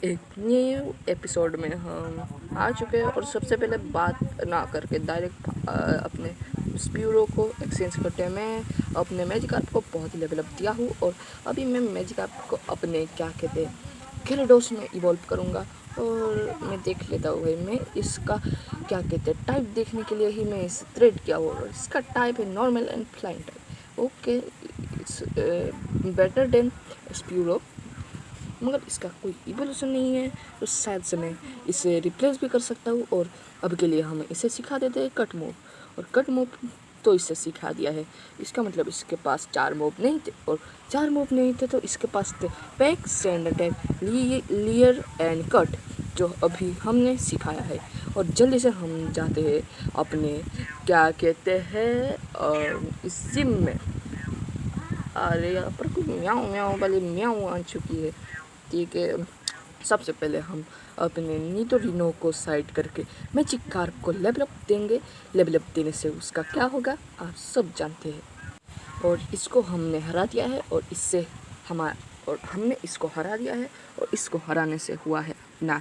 एक new episode में हम आ चुके हैं और सबसे पहले बात ना करके डायरेक्ट अपने स्प्यूरो को एक्सचेंज करते हैं। मैं अपने मैजिकार्प को बहुत ही लेवल अप दिया हूँ और अभी मैं मैजिकार्प को अपने क्या कहते हैं gyarados में इवॉल्व करूँगा। और मैं देख लेता हूँ भाई, मैं इसका क्या कहते हैं टाइप देखने के लिए ही मैं इसे थ्रेड किया हुआ और इसका टाइप है normal and flying type. Okay, it's better than Spearow, मगर इसका कोई इवोल्यूशन नहीं है तो शायद से मैं इसे रिप्लेस भी कर सकता हूँ। और अब के लिए हम इसे सिखा देते हैं कट मूव, और कट मूव तो इसे सिखा दिया है। इसका मतलब इसके पास 4 मूव नहीं थे, और 4 मूव नहीं थे तो इसके पास थे pack, sand attack, लियर and cut, जो अभी हमने सिखाया है। और जल्दी से हम जाते हैं अपने क्या कहते हैं इस जिम में। अरे यहाँ पर कोई म्याऊं म्याऊं वाली म्याऊं आ चुकी है। ठीक है, सबसे पहले हम अपने निडोरिनो को साइड करके मैजिकार्प को लेवल अप देंगे। लेवल अप देने से उसका क्या होगा आप सब जानते हैं। और इसको हमने हरा दिया है, और हमने इसको हरा दिया है, और इसको हराने से हुआ है ना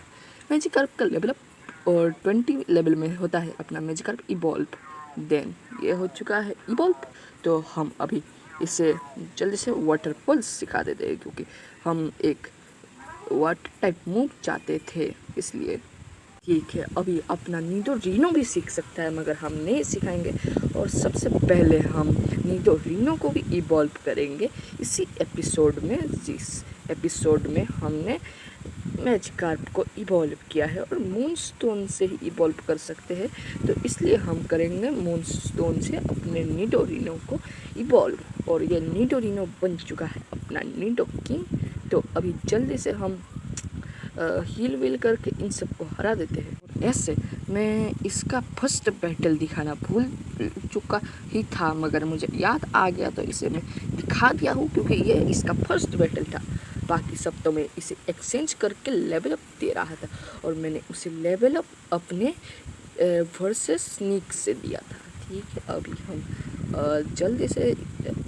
मैजिकार्प का लेवल अप। और 20 लेवल में होता है अपना मैजिकार्प इवॉल्व। देन ये हो चुका है इवॉल्व, तो हम अभी इसे जल्दी से वाटर पल्स सिखा देते हैं, क्योंकि हम एक वाटर टाइप मूव चाहते थे इसलिए। ठीक है, अभी अपना निडोरिनो भी सीख सकता है, मगर हम नहीं सिखाएंगे। और सबसे पहले हम निडोरिनो को भी इवॉल्व करेंगे इसी एपिसोड में, जिस एपिसोड में हमने मैजिकार्प को इवॉल्व किया है। और मूनस्टोन से ही इवॉल्व कर सकते हैं, तो इसलिए हम करेंगे मूनस्टोन से अपने निडोरिनो को इवॉल्व। और ये निडोरिनो बन चुका है अपना निडोकिंग। तो अभी जल्दी से हम हील वील करके इन सबको हरा देते हैं। और ऐसे मैं इसका फर्स्ट बैटल दिखाना भूल चुका ही था, मगर मुझे याद आ गया तो इसे मैं दिखा दिया हूँ, क्योंकि ये इसका फर्स्ट बैटल था। बाकी सब तो मैं इसे एक्सचेंज करके लेवल अप दे रहा था, और मैंने उसे लेवल अप अपने वर्सेस स्नीक से दिया था। ठीक है, अभी हम जल्दी से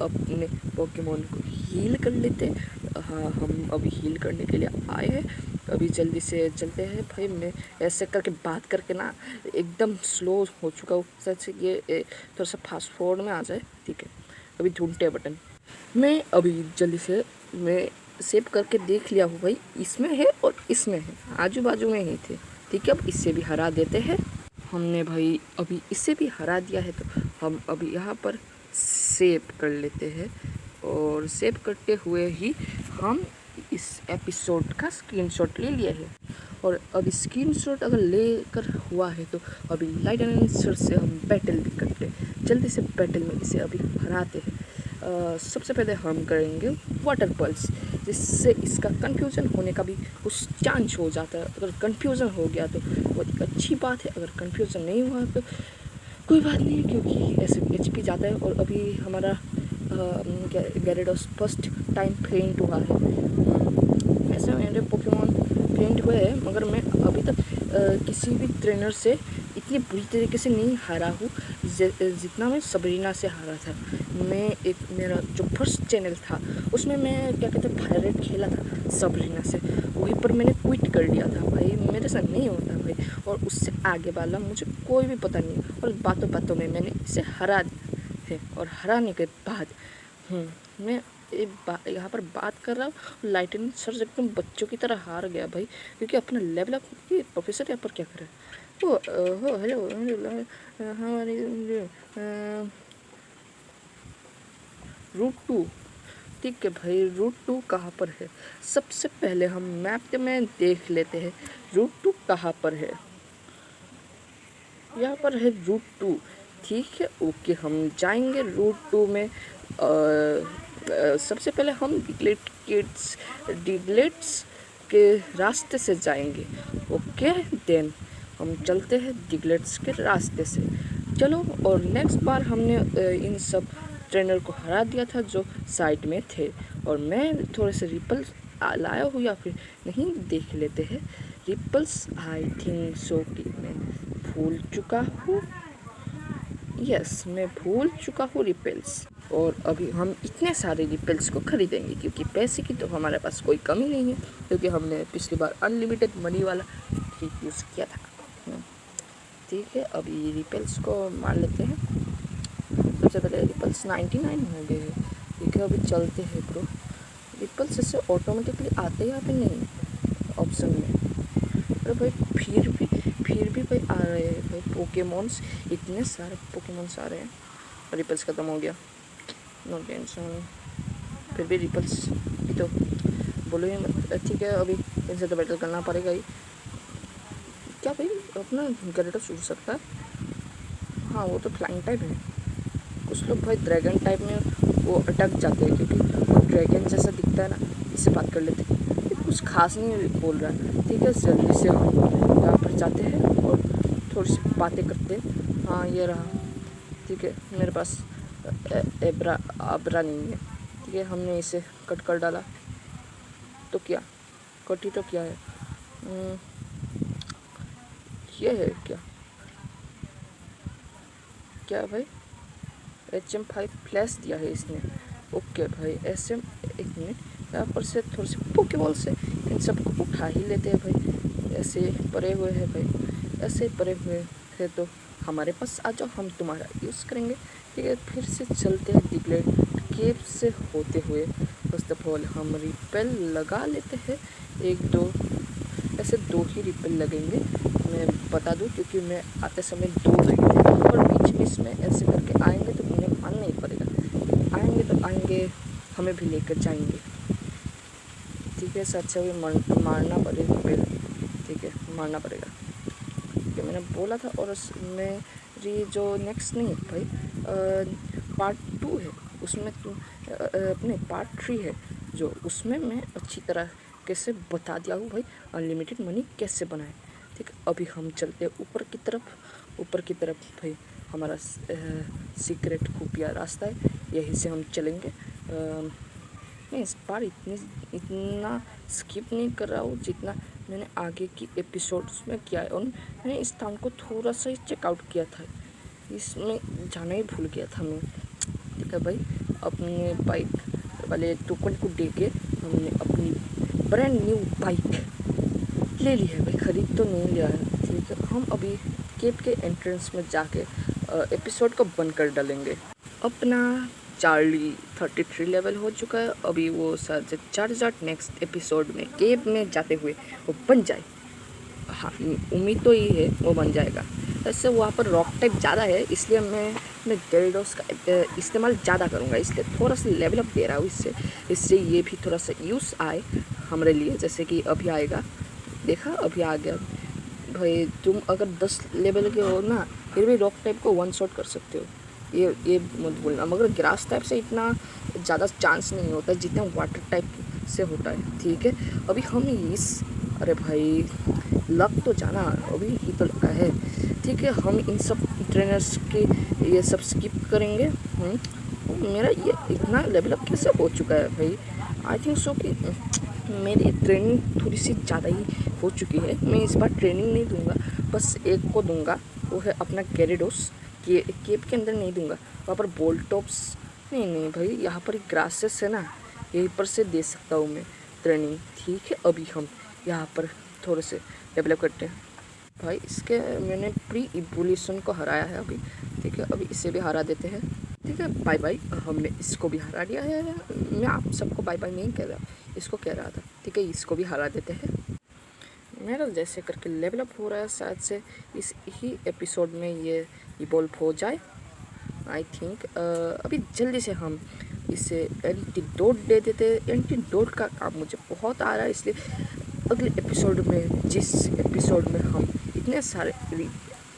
अपने पोकेमोन को हील कर लेते हैं। हाँ, हम अभी हील करने के लिए आए हैं। अभी जल्दी से चलते हैं भाई। मैं ऐसे करके बात करके ना एकदम स्लो हो चुका हूँ, सच ये थोड़ा सा फास्ट फॉरवर्ड में आ जाए। ठीक है, अभी ढूंढते हैं बटन। मैं अभी जल्दी से मैं सेव करके देख लिया हूँ भाई, इसमें है और इसमें है, आजू बाजू में ही थे। ठीक है, अब इससे भी हरा देते हैं। हमने भाई अभी इससे भी हरा दिया है, तो हम अभी यहाँ पर सेव कर लेते हैं। और सेव करते हुए ही हम इस एपिसोड का स्क्रीनशॉट ले लिया है। और अभी स्क्रीनशॉट अगर लेकर हुआ है तो अभी लाइट एंड आंसर से हम बैटल भी करते हैं। जल्दी से बैटल में इसे अभी हराते हैं। सबसे पहले हम करेंगे वाटर पल्स, जिससे इसका कन्फ्यूज़न होने का भी कुछ चांस हो जाता है। अगर कन्फ्यूज़न हो गया तो बहुत ही अच्छी बात है, अगर कन्फ्यूज़न नहीं हुआ तो कोई बात नहीं, क्योंकि ऐसे HP जाता है। और अभी हमारा gyarados फर्स्ट टाइम फेंट हुआ है। ऐसे मेरे पोकेमोन फेंट हुए हैं, मगर मैं अभी तक किसी भी ट्रेनर से इतनी बुरी तरीके से नहीं हारा हूँ जितना मैं सबरीना से हारा था। मेरा जो फर्स्ट चैनल था उसमें मैं क्या कहते हैं फायर रेड खेला था सबरीना से, वहीं पर मैंने क्विट कर दिया था भाई। मेरे साथ नहीं होता भाई, और उससे आगे वाला मुझे कोई भी पता नहीं, और बातों बातों में मैंने इसे हरा दिया है। और हराने के बाद मैं यहाँ पर बात कर रहा हूँ, लाइटनिंग सर एकदम बच्चों की तरह हार गया भाई, क्योंकि अपना लेवल अप। ये प्रोफेसर यहाँ पर क्या कर रहा है? हो हेलो हमारी रूट 2। ठीक है भाई, रूट 2 कहाँ पर है? सबसे पहले हम मैप में देख लेते हैं रूट 2 कहाँ पर है। यहाँ पर है रूट 2। ठीक है, ओके, हम जाएंगे रूट 2 में। सबसे पहले हम डिग्लेट्स के रास्ते से जाएंगे। ओके, देन हम चलते हैं डिग्लेट्स के रास्ते से। चलो, और नेक्स्ट बार हमने इन सब ट्रेनर को हरा दिया था जो साइड में थे, और मैं थोड़े से रिपल्स लाया हूँ या फिर नहीं देख लेते हैं। रिपल्स आई थिंक सो कि मैं भूल चुका हूँ। यस, मैं भूल चुका हूँ रिपेल्स। और अभी हम इतने सारे रिपेल्स को खरीदेंगे क्योंकि पैसे की तो हमारे पास कोई कमी नहीं है, क्योंकि हमने पिछली बार अनलिमिटेड मनी वाला ही यूज़ किया था। ठीक है, अभी रिपेल्स को मार लेते हैं। सबसे पहले रिपल्स 99 हो गए हैं। ठीक है, अभी चलते हैं ब्रो। रिपल्स ऐसे ऑटोमेटिकली आते हैं या फिर नहीं ऑप्शन में? अरे भाई फिर भी भाई आ रहे हैं भाई पोकेमॉन्स, इतने सारे पोकेमॉन्स आ रहे हैं। रिपल्स ख़त्म हो गया, नो टेंशन। फिर भी रिपल्स भी तो बोलो ही मत। ठीक है, अभी इनसे तो बैटल करना पड़ेगा ही। क्या भाई अपना गैरेटस उड़ सकता है? हाँ, वो तो फ्लाइंग टाइप है। कुछ लोग भाई ड्रैगन टाइप में वो अटक जाते हैं, क्योंकि वो ड्रैगन जैसा दिखता है ना, इससे बात कर लेते हैं। ये कुछ खास नहीं बोल रहा है। ठीक है, जल्दी से हम यहाँ पर जाते हैं और थोड़ी सी बातें करते हैं। हाँ, ये रहा। ठीक है, मेरे पास एब्रा आबरा नहीं है। ठीक है, हमने इसे कट कर डाला तो क्या, कट ही तो क्या है। ये है क्या? क्या है भाई? HM5 फ्लैश दिया है इसने। ओके भाई, SM एक मिनट, यहाँ पर से थोड़े से पोकेबॉल से इन सबको उठा ही लेते हैं भाई। ऐसे पड़े हुए हैं भाई, ऐसे पड़े हुए हैं तो हमारे पास आ जाओ, हम तुम्हारा यूज़ करेंगे। ठीक है, फिर से चलते हैं डिप्लेट केव से होते हुए। फर्स्ट ऑफ ऑल हम रिपेल लगा लेते हैं, एक दो, ऐसे 2 ही रिपेल लगेंगे, मैं बता दूं, क्योंकि मैं आते समय 2 लाए थे और बीच में ऐसे करके आएंगे तो उन्हें मानना ही पड़ेगा। आएंगे तो आएंगे, हमें भी लेकर जाएंगे। ठीक है, सच है, मारना पड़ेगा रिपेल। ठीक है, मारना पड़ेगा, क्योंकि मैंने बोला था। और मेरी जो नेक्स्ट नहीं है भाई, पार्ट 2 है, उसमें अपने पार्ट 3 है जो, उसमें मैं अच्छी तरह कैसे बता दिया हूँ भाई अनलिमिटेड मनी कैसे बनाए। ठीक है, अभी हम चलते हैं ऊपर की तरफ भाई। हमारा सीक्रेट खुफिया रास्ता है, यहीं से हम चलेंगे। मैं इस बार इतना स्किप नहीं कर रहा हूँ जितना मैंने आगे की एपिसोड्स में किया है। और मैंने इस टाउन को थोड़ा सा ही चेकआउट किया था, इसमें जाना ही भूल गया था मैं। ठीक है भाई, अपने बाइक वाले टोकन को दे के हमने अपनी ब्रांड न्यू बाइक ले ली है भाई, ख़रीद तो नहीं लिया है। ठीक है, हम अभी केप के एंट्रेंस में जाके एपिसोड को बंद कर डालेंगे। अपना चार्ली 33 लेवल हो चुका है, अभी वो शायद चार्जर नेक्स्ट एपिसोड में केप में जाते हुए वो बन जाए। हाँ, उम्मीद तो ये है वो बन जाएगा। वैसे वहाँ पर रॉक टाइप ज़्यादा है, इसलिए मैं गेल्डोस का इस्तेमाल ज़्यादा करूँगा, इसलिए थोड़ा सा लेवल अप दे रहा हूँ। इससे ये भी थोड़ा सा यूज़ आए हमारे लिए। जैसे कि अभी आएगा, देखा अभी आ गया भाई। तुम अगर 10 लेवल के हो ना, फिर भी रॉक टाइप को 1 शॉट कर सकते हो, ये मत भूलना। मगर ग्रास टाइप से इतना ज़्यादा चांस नहीं होता जितना वाटर टाइप से होता है। ठीक है, अभी हम अरे भाई लक तो जाना अभी ही तो लगा है। ठीक है, हम इन सब ट्रेनर्स के ये सब स्किप करेंगे। मेरा ये इतना लेवल अप कैसे हो चुका है भाई? आई थिंक सो कि मेरी ट्रेनिंग थोड़ी सी ज़्यादा ही हो चुकी है। मैं इस बार ट्रेनिंग नहीं दूंगा, बस एक को दूंगा, वो है अपना कैरिडोस। केप के अंदर नहीं दूंगा, वहाँ पर बोल्टॉप्स नहीं भाई, यहाँ पर ग्रासेस है ना, यहीं पर से दे सकता हूँ मैं ट्रेनिंग। ठीक है, अभी हम यहाँ पर थोड़े से डेवलप करते हैं भाई। इसके मैंने प्री इवोल्यूशन को हराया है अभी। ठीक है, अभी इसे भी हरा देते हैं। ठीक है, बाय बाय, हमने इसको भी हरा दिया है। मैं आप सबको बाय बाय नहीं कह रहा, इसको कह रहा था। ठीक है, इसको भी हरा देते हैं। मेरा जैसे करके लेवल अप हो रहा है, शायद से इस ही एपिसोड में ये इवॉल्व हो जाए आई थिंक। अभी जल्दी से हम इसे एंटीडोट दे देते हैं। एंटीडोट का काम मुझे बहुत आ रहा है, इसलिए अगले एपिसोड में, जिस एपिसोड में हम इतने सारे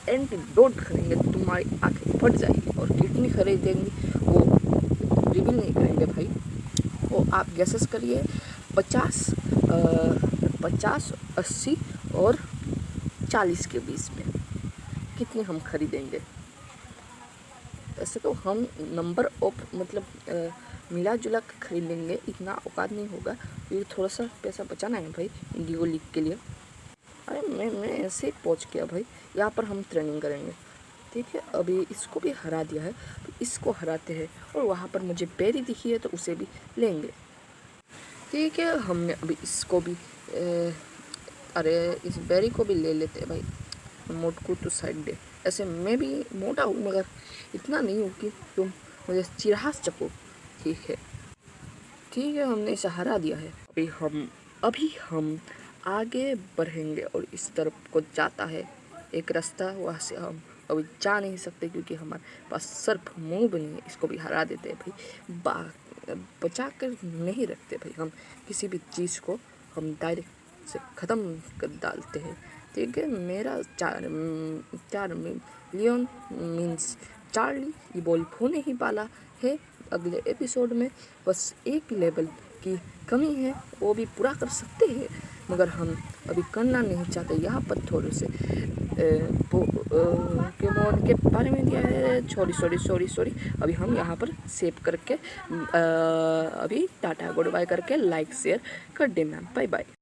एंटीडोट खरीदेंगे तुम्हारी आंखें फट जाएगी। और कितनी खरीदेंगे वो रिवील नहीं करेंगे भाई, वो आप गैसेस करिए। 50, 80 और 40 के बीच में कितने हम खरीदेंगे। ऐसे तो हम नंबर ऑफ मतलब मिला जुला कर खरीद लेंगे, इतना औकात नहीं होगा, क्योंकि थोड़ा सा पैसा बचाना है भाई इंडिगो लीग के लिए। अरे मैं ऐसे ही पहुँच गया भाई, यहाँ पर हम ट्रेनिंग करेंगे। ठीक है, अभी इसको भी हरा दिया है, तो इसको हराते हैं और वहाँ पर मुझे बेरी दिखी है तो उसे भी लेंगे। ठीक है, हमने अभी इसको भी अरे इस बेरी को भी ले लेते हैं भाई। मोटकू तो साइड दे, ऐसे मैं भी मोटा हूँ मगर इतना नहीं हूँ कि तुम मुझे चिढ़ा सको। ठीक है, हमने इसे हरा दिया है। अभी हम आगे बढ़ेंगे और इस तरफ को जाता है एक रास्ता, वहाँ से हम अभी जा नहीं सकते क्योंकि हमारे पास सिर्फ मूव नहीं है। इसको भी हरा देते हैं भाई, बचा कर नहीं रखते भाई। हम किसी भी चीज़ को हम डायरेक्ट से ख़त्म कर डालते हैं। ठीक है, मेरा 4 मिलियन मीन्स चार्ली इवॉल्व होने ही वाला है अगले एपिसोड में। बस एक लेवल की कमी है, वो भी पूरा कर सकते हैं मगर हम अभी करना नहीं चाहते। यहाँ पर थोड़े से पोकेमॉन के बारे में दिया है। सॉरी अभी हम यहाँ पर सेव करके अभी टाटा गुड बाय करके लाइक शेयर कर देना। Bye bye.